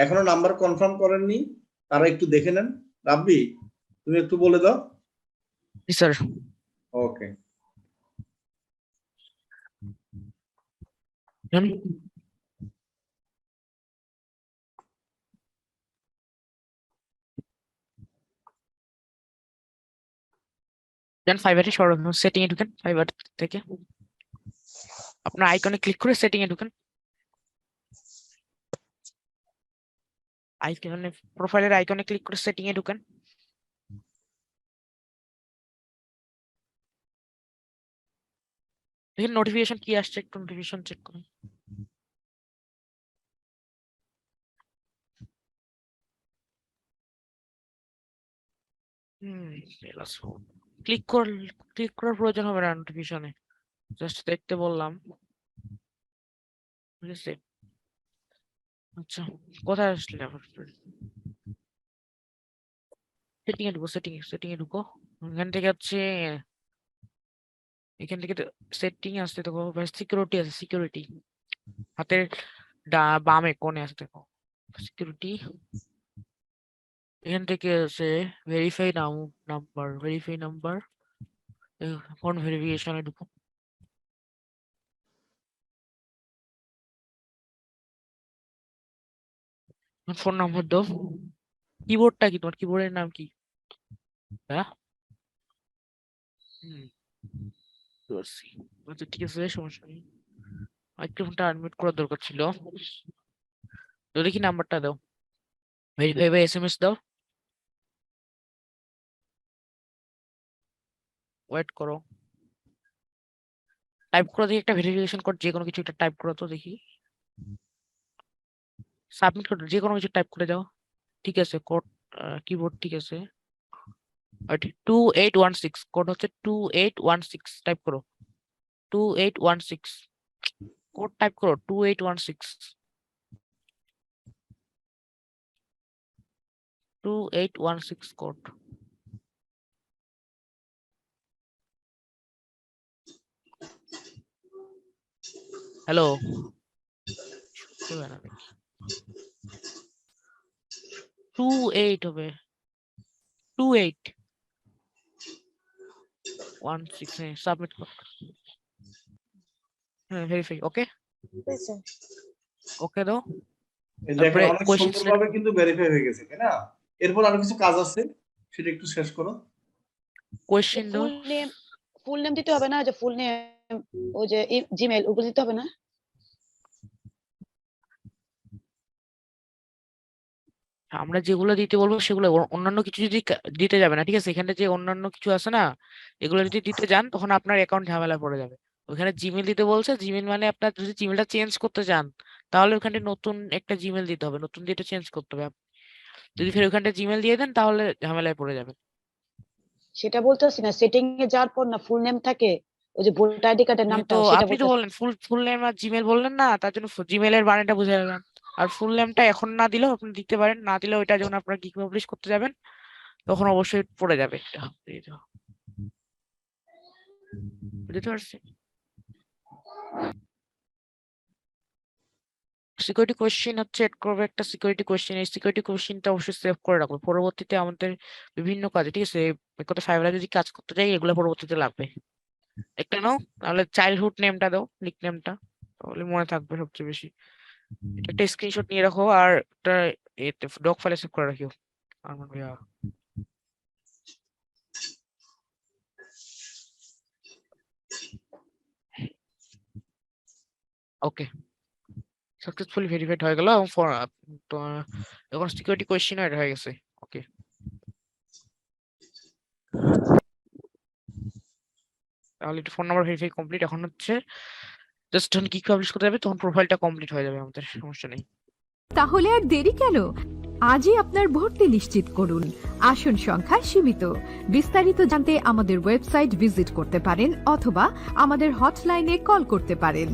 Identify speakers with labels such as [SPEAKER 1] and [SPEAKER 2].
[SPEAKER 1] এখনো number confirm করেননি তারা একটু দেখে নেন। রাব্বি তুমি একটু বলে দাও।
[SPEAKER 2] জি স্যার।
[SPEAKER 1] ওকে।
[SPEAKER 2] দেন ফাইবারে সেটিং এ ঢুকেন। ফাইবার থেকে আপনার আইকনে ক্লিক করে সেটিং এ ঢুকেন। আইকনে প্রোফাইলের আইকনে ক্লিক করে সেটিং এ ঢুকেন। দেখেন নোটিফিকেশন কি আসছে, একটু নোটিফিকেশন চেক করুন। ক্লিক করার প্রয়োজন হবে না নোটিফিকেশনে, জাস্ট দেখতে বললাম। ঠিক আছে, আচ্ছা কোথায় আসলে আবার? সেটিং এ ঢুকো, সেটিং এ ঢুকো। এখান থেকে হচ্ছে সেটিং আসতে দেখো, সিকিউরিটি আছে, সিকিউরিটি হাতের বামে কোণে আছে দেখো সিকিউরিটি। এখান থেকে আছে ভেরিফাই নাম্বার। ফোন ভেরিফিকেশনে ঢুকো। ফোন নাম্বার দাও। কিবোর্ডটা কি, তোমার কিবোর্ডের নাম কি? হ্যাঁ আচ্ছা ঠিক আছে, সমস্যা নেই। মাইক্রোফোনটা আনমিউট করার দরকার ছিল। তো দেখি নাম্বারটা দাও, ভেরিফাই বা এসএমএস দাও। ওয়েট করো, টাইপ করো দেখি একটা ভেরিফিকেশন কোড, যে কোনো কিছু একটা টাইপ করো তো দেখি। সাবমিট করো, যে কোনো কিছু টাইপ করে দাও। ঠিক আছে, কোড কিবোর্ড ঠিক আছে। 2816 কোড হচ্ছে 2816, টাইপ করো 2816, কোড টাইপ করো 2816 কোড। হ্যালো 28 হবে, 2816 সাবমিট করো। হ্যাঁ ভেরিফাই, ওকে ওকে দাও।
[SPEAKER 1] দেখেন অনেক সুন্দরভাবে কিন্তু ভেরিফাই হয়ে গেছে, তাই না? এরপর আরো কিছু কাজ আছে, সেটা একটু শেষ করো।
[SPEAKER 2] কোশ্চেন দাও।
[SPEAKER 3] ফুল নেম দিতে হবে না? যে ফুল নেম, ওই যে জিমেইল, ওগুলো দিতে হবে না?
[SPEAKER 2] আমরা যেগুলো দিতে বলবো সেগুলো, অন্যান্য কিছু যদি দিতে যাবে না, ঠিক আছে? এখানে যে অন্যান্য কিছু আছে না, এগুলো যদি দিতে যান তখন আপনার অ্যাকাউন্ট ঝামেলা পড়ে যাবে। ওখানে জিমেল দিতে বলছে, জিমেল মানে আপনার যদি জিমেলটা চেঞ্জ করতে চান তাহলে ওখানে নতুন একটা জিমেল দিতে হবে, নতুন দিয়ে চেঞ্জ করতে হবে। যদি ফের ওখানটা জিমেল দিয়ে দেন তাহলে ঝামেলায় পড়ে যাবেন।
[SPEAKER 3] সেটা বলতেছি না, সেটিং এ যাওয়ার পর না ফুল নেম থাকে, ওই যে ভোটার আইডি কার্ডের নামটা,
[SPEAKER 2] তো
[SPEAKER 3] সেটা
[SPEAKER 2] আপনি তো বললেন ফুল নেম আর জিমেল বললেন না, তার জন্য জিমেলের বানানটা বুঝে গেলাম। আর ফুল নেমটা এখন না দিলেও আপনি দিতে পারেন, না দিলেও ওইটা যখন আপনার গিগ পাবলিশ করতে যাবেন তখন অবশ্যই পড়ে যাবে। বুঝতে পারছি। সিকিউরিটি কোয়েশ্চেন হচ্ছে এড করবে একটা সিকিউরিটি কোয়েশ্চেন, এই সিকিউরিটি কোয়েশ্চেনটা অবশ্যই সেভ করে রাখবো, পরবর্তীতে আমাদের বিভিন্ন কাজে, ঠিক আছে? কথা ফাইবারে যদি কাজ করতে যাই এগুলো পরবর্তীতে লাগবে। একটা নাও, তাহলে চাইল্ডহুড নেমটা দাও, নিক নেমটা, তাহলে মনে থাকবে সবচেয়ে বেশি। একটা স্ক্রিনশট নিয়ে রাখো আর একটা ডক ফাইলে সেভ করে রাখিও। আরমান ভাইয়া ওকে, সাকসেসফুলি ভেরিফাইড হয়ে গেল এবং এখন সিকিউরিটি কোয়েশ্চেন এড হয়ে গেছে। ওকে, তাহলে এটা ফোন নাম্বার ভেরিফাই কমপ্লিট। এখন হচ্ছে জাস্ট যখন গিগ পাবলিশ করতে যাবে তখন প্রোফাইলটা কমপ্লিট হয়ে যাবে আমাদের, সমস্যা নেই।
[SPEAKER 4] তাহলে আর দেরি কেন? আজই আপনার ভর্তি নিশ্চিত করুন। আসন সংখ্যা সীমিত। বিস্তারিত জানতে আমাদের ওয়েবসাইট ভিজিট করতে পারেন অথবা আমাদের হটলাইনে কল করতে পারেন।